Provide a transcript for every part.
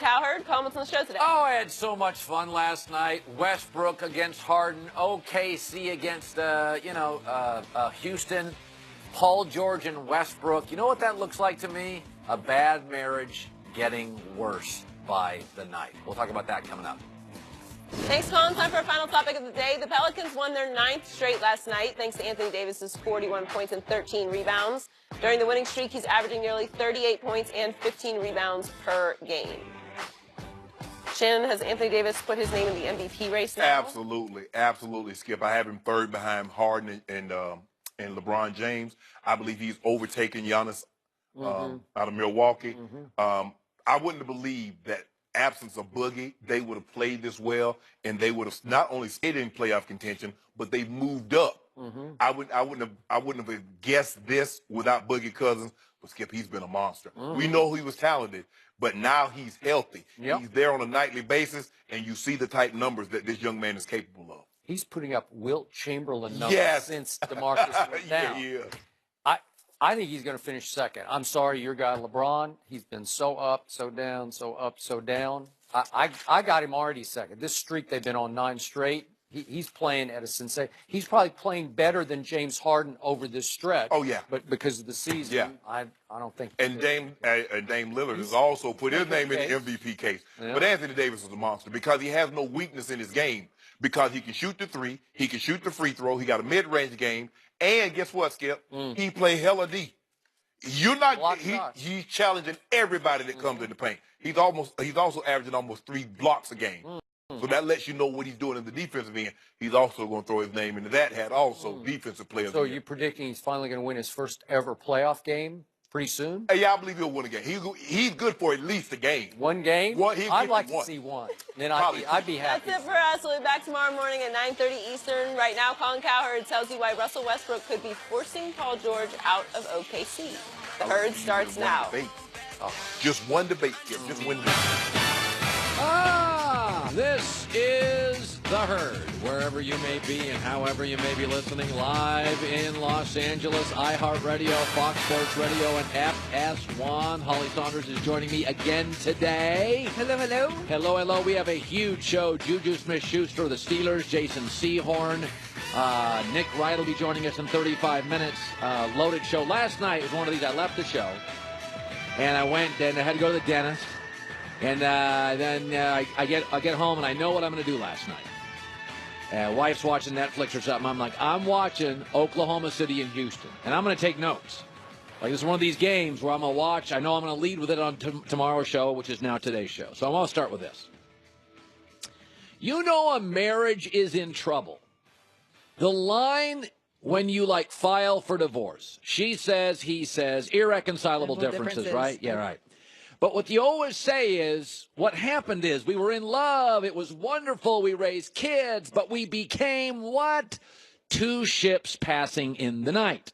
Cowherd, comments on the show today. Oh, I had so much fun last night. Westbrook against Harden, OKC against, Houston, Paul George and Westbrook. You know what that looks like to me? A bad marriage getting worse by the night. We'll talk about that coming up. Thanks, Colin. Time for our final topic of the day. The Pelicans won their 9th straight last night thanks to Anthony Davis's 41 points and 13 rebounds. During the winning streak, he's averaging nearly 38 points and 15 rebounds per game. Shannon, has Anthony Davis put his name in the MVP race now? Absolutely, Skip. I have him third behind Harden and LeBron James. I believe he's overtaken Giannis out of Milwaukee. I wouldn't have believed that absence of Boogie, they would have played this well, and they would have not only stayed in playoff contention, but they've moved up. I wouldn't have guessed this without Boogie Cousins. But Skip, he's been a monster. We know he was talented, but now he's healthy. He's there on a nightly basis, and you see the type numbers that this young man is capable of. He's putting up Wilt Chamberlain numbers since DeMarcus went down. I think he's going to finish second. I'm sorry, your guy LeBron, he's been so up, so down, so up, so down. I got him already second. This streak they've been on 9 straight, he's playing at a sensation. He's probably playing better than James Harden over this stretch. Oh, yeah. But because of the season, I don't think. And Dame Lillard has also put his name in the MVP case. Yeah. But Anthony Davis is a monster because he has no weakness in his game. Because he can shoot the three, he can shoot the free throw, he got a mid-range game, and guess what, Skip? He play hella D. He's challenging everybody that comes in the paint. He's also averaging almost 3 blocks a game. So that lets you know what he's doing in the defensive end. He's also going to throw his name into that hat also, defensive player. So you're predicting he's finally going to win his first ever playoff game pretty soon? Yeah, I believe he'll win a game. He's good for at least a game. One game? I'd like to see one. Then I'd be happy. That's it for us. We'll be back tomorrow morning at 9:30 Eastern. Right now, Colin Cowherd tells you why Russell Westbrook could be forcing Paul George out of OKC. The Herd starts now. Just one debate, Skip. Just one debate. This is The Herd, wherever you may be and however you may be listening, live in Los Angeles, iHeartRadio, Fox Sports Radio, and FS1. Holly Saunders is joining me again today. Hello, hello. Hello, hello. We have a huge show. Juju Smith-Schuster of the Steelers, Jason Sehorn, Nick Wright will be joining us in 35 minutes. Loaded show. Last night was one of these. I left the show, and I went and I had to go to the dentist. And then I get home, and I know what I'm going to do last night. Wife's watching Netflix or something. I'm like, I'm watching Oklahoma City and Houston, and I'm going to take notes. Like, this is one of these games where I'm going to watch. I know I'm going to lead with it on tomorrow's show, which is now today's show. So I want to start with this. You know a marriage is in trouble. The line when you, file for divorce. She says, he says, irreconcilable differences, right? Yeah, right. But what you always say is, what happened is we were in love. It was wonderful. We raised kids, but we became what? 2 ships passing in the night.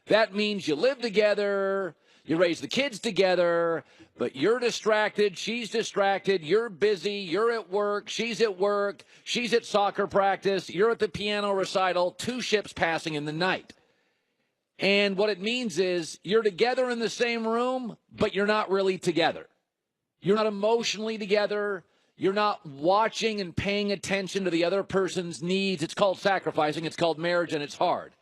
That means you live together, you raise the kids together, but you're distracted, she's distracted, you're busy, you're at work, she's at soccer practice, you're at the piano recital, 2 ships passing in the night. And what it means is you're together in the same room, but you're not really together. You're not emotionally together. You're not watching and paying attention to the other person's needs. It's called sacrificing. It's called marriage, and it's hard.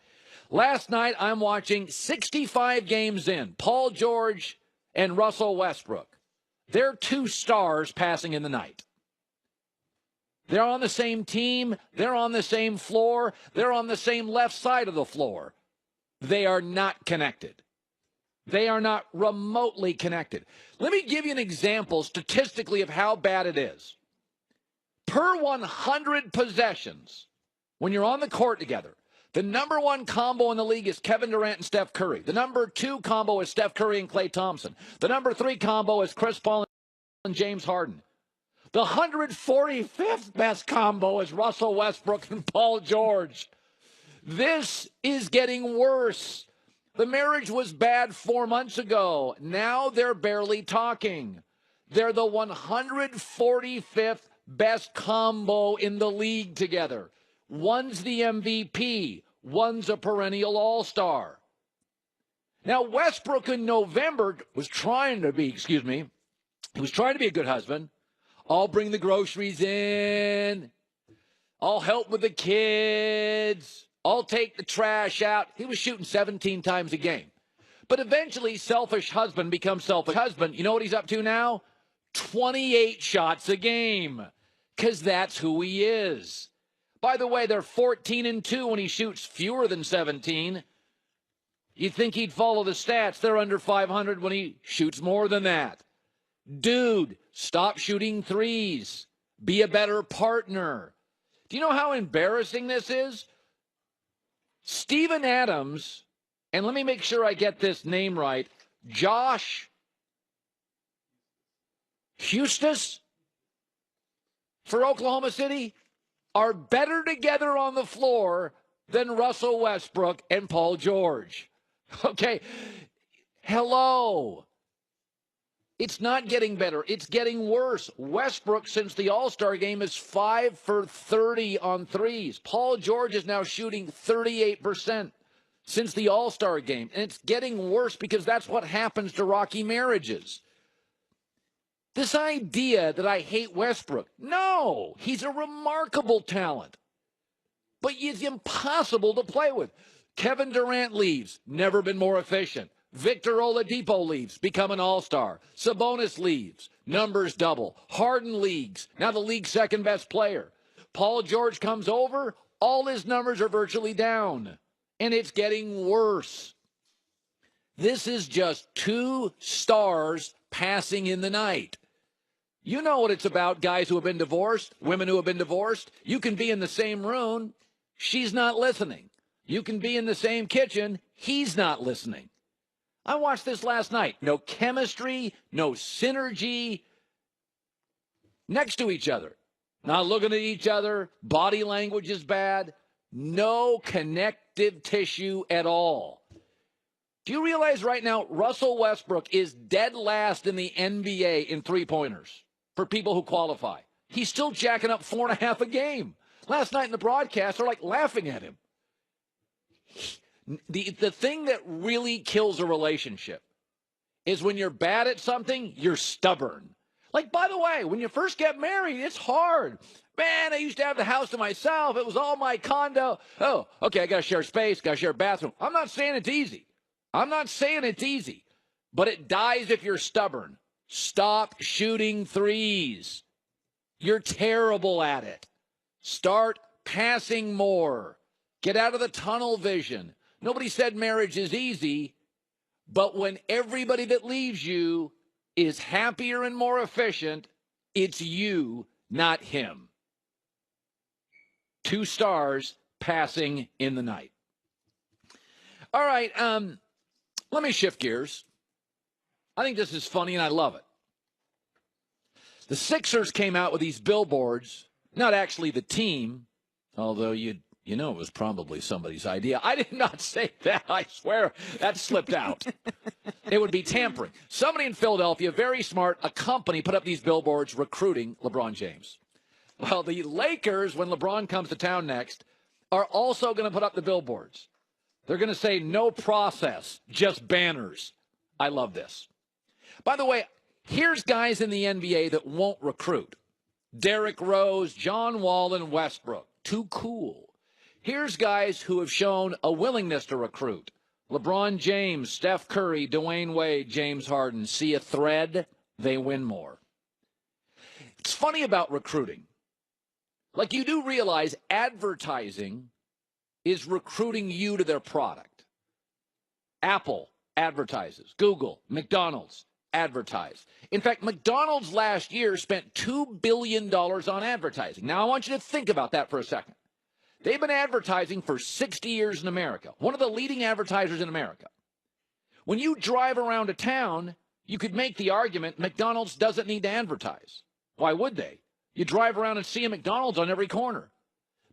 Last night, I'm watching 65 games in, Paul George and Russell Westbrook. They're 2 stars passing in the night. They're on the same team. They're on the same floor. They're on the same left side of the floor. They are not connected. They are not remotely connected. Let me give you an example statistically of how bad it is. Per 100 possessions, when you're on the court together, the number 1 combo in the league is Kevin Durant and Steph Curry. The number 2 combo is Steph Curry and Klay Thompson. The number 3 combo is Chris Paul and James Harden. The 145th best combo is Russell Westbrook and Paul George. This is getting worse. The marriage was bad 4 months ago. Now they're barely talking. They're the 145th best combo in the league together. One's the MVP. One's a perennial all-star. Now, Westbrook in November was trying to be, He was trying to be a good husband. I'll bring the groceries in. I'll help with the kids. I'll take the trash out. He was shooting 17 times a game. But eventually, selfish husband becomes selfish husband. You know what he's up to now? 28 shots a game. Because that's who he is. By the way, they're 14-2 when he shoots fewer than 17. You'd think he'd follow the stats. They're under 500 when he shoots more than that. Dude, stop shooting threes. Be a better partner. Do you know how embarrassing this is? Steven Adams, and let me make sure I get this name right, Josh Hustis for Oklahoma City are better together on the floor than Russell Westbrook and Paul George. Okay, hello. It's not getting better. It's getting worse. Westbrook, since the All-Star game, is 5 for 30 on threes. Paul George is now shooting 38% since the All-Star game. And it's getting worse because that's what happens to rocky marriages. This idea that I hate Westbrook. No, he's a remarkable talent. But he's impossible to play with. Kevin Durant leaves, never been more efficient. Victor Oladipo leaves, become an all-star. Sabonis leaves, numbers double. Harden leagues, now the league's second best player. Paul George comes over, all his numbers are virtually down. And it's getting worse. This is just two stars passing in the night. You know what it's about, guys who have been divorced, women who have been divorced. You can be in the same room, she's not listening. You can be in the same kitchen, he's not listening. I watched this last night. No chemistry, no synergy. Next to each other. Not looking at each other. Body language is bad. No connective tissue at all. Do you realize right now Russell Westbrook is dead last in the NBA in three-pointers for people who qualify? He's still jacking up 4.5 a game. Last night in the broadcast, they're like laughing at him. The thing that really kills a relationship is when you're bad at something, you're stubborn. Like, by the way, when you first get married, it's hard. Man, I used to have the house to myself. It was all my condo. Oh, okay, I got to share space, got to share a bathroom. I'm not saying it's easy. I'm not saying it's easy. But it dies if you're stubborn. Stop shooting threes. You're terrible at it. Start passing more. Get out of the tunnel vision. Nobody said marriage is easy, but when everybody that leaves you is happier and more efficient, it's you, not him. Two stars passing in the night. All right, let me shift gears. I think this is funny and I love it. The Sixers came out with these billboards, not actually the team, although you know it was probably somebody's idea. I did not say that. I swear that slipped out. It would be tampering. Somebody in Philadelphia, very smart, a company put up these billboards recruiting LeBron James. Well, the Lakers, when LeBron comes to town next, are also going to put up the billboards. They're going to say no process, just banners. I love this. By the way, here's guys in the NBA that won't recruit. Derrick Rose, John Wall, and Westbrook. Too cool. Here's guys who have shown a willingness to recruit. LeBron James, Steph Curry, Dwayne Wade, James Harden. See a thread? They win more. It's funny about recruiting. Like, you do realize advertising is recruiting you to their product. Apple advertises. Google, McDonald's advertise. In fact, McDonald's last year spent $2 billion on advertising. Now, I want you to think about that for a second. They've been advertising for 60 years in America. One of the leading advertisers in America. When you drive around a town, you could make the argument McDonald's doesn't need to advertise. Why would they? You drive around and see a McDonald's on every corner.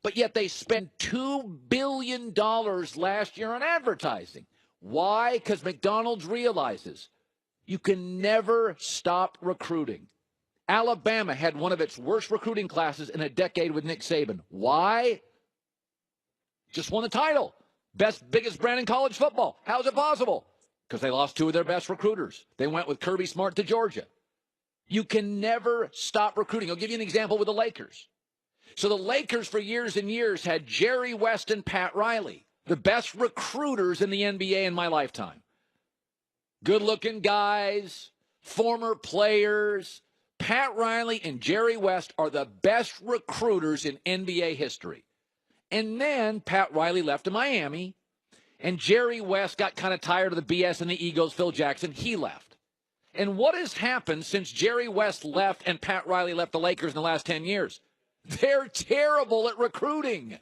But yet they spent $2 billion last year on advertising. Why? Because McDonald's realizes you can never stop recruiting. Alabama had one of its worst recruiting classes in a decade with Nick Saban. Why? Just won the title. Biggest brand in college football. How is it possible? Because they lost two of their best recruiters. They went with Kirby Smart to Georgia. You can never stop recruiting. I'll give you an example with the Lakers. So the Lakers for years and years had Jerry West and Pat Riley, the best recruiters in the NBA in my lifetime. Good-looking guys, former players. Pat Riley and Jerry West are the best recruiters in NBA history. And then Pat Riley left to Miami, and Jerry West got kind of tired of the BS and the egos. Phil Jackson, he left. And what has happened since Jerry West left and Pat Riley left the Lakers in the last 10 years? They're terrible at recruiting.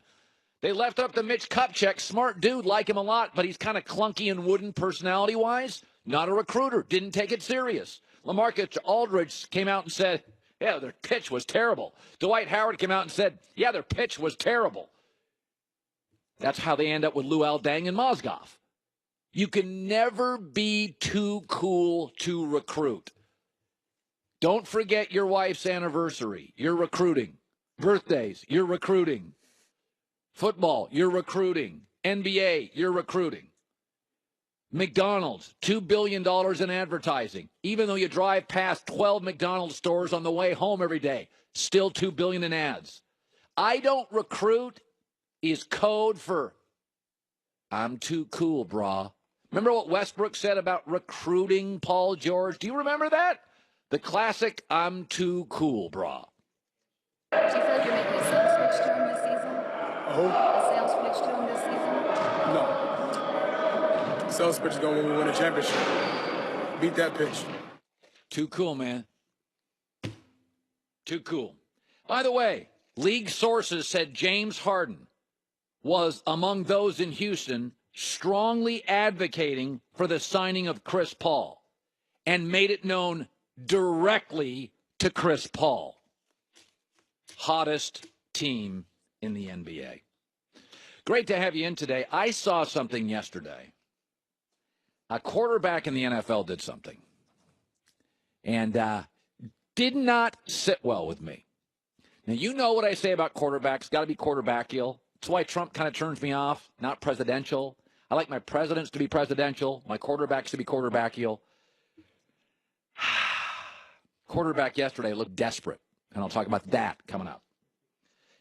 They left up to Mitch Kupchak, smart dude, like him a lot, but he's kind of clunky and wooden personality-wise. Not a recruiter, didn't take it serious. LaMarcus Aldridge came out and said, yeah, their pitch was terrible. Dwight Howard came out and said, yeah, their pitch was terrible. That's how they end up with Luol Deng and Mozgov. You can never be too cool to recruit. Don't forget your wife's anniversary. You're recruiting. Birthdays, you're recruiting. Football, you're recruiting. NBA, you're recruiting. McDonald's, $2 billion in advertising. Even though you drive past 12 McDonald's stores on the way home every day, still $2 billion in ads. I don't recruit is code for I'm too cool, brah. Remember what Westbrook said about recruiting Paul George? Do you remember that? The classic I'm too cool, brah. Do you feel like you're making a sales switch to him this season? A sales switch to him this season? No. Sales pitch is going when we win a championship. Beat that pitch. Too cool, man. Too cool. By the way, league sources said James Harden was among those in Houston strongly advocating for the signing of Chris Paul and made it known directly to Chris Paul. Hottest team in the NBA. Great to have you in today. I saw something yesterday. A quarterback in the NFL did something and did not sit well with me. Now, you know what I say about quarterbacks. Got to be quarterbackial. That's why Trump kind of turns me off, not presidential. I like my presidents to be presidential, my quarterbacks to be quarterbackial. Quarterback yesterday looked desperate, and I'll talk about that coming up.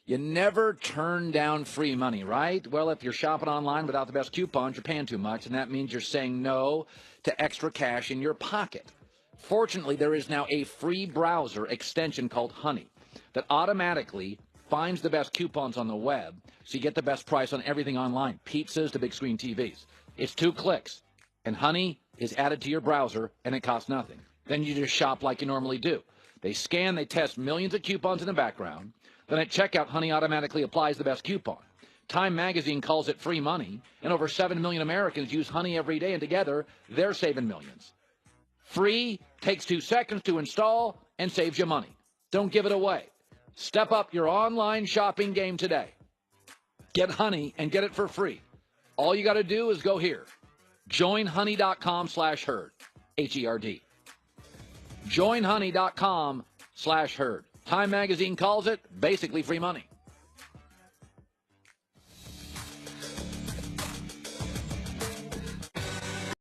You never turn down free money, right? Well, if you're shopping online without the best coupons, you're paying too much, and that means you're saying no to extra cash in your pocket. Fortunately, there is now a free browser extension called Honey that automatically finds the best coupons on the web so you get the best price on everything online, pizzas to big screen TVs. It's 2 clicks, and Honey is added to your browser, and it costs nothing. Then you just shop like you normally do. They scan, they test millions of coupons in the background. Then at checkout, Honey automatically applies the best coupon. Time magazine calls it free money, and over 7 million Americans use Honey every day, and together, they're saving millions. Free, takes 2 seconds to install, and saves you money. Don't give it away. Step up your online shopping game today. Get Honey and get it for free. All you got to do is go here. Joinhoney.com/herd. H-E-R-D. Joinhoney.com/herd. Time magazine calls it basically free money.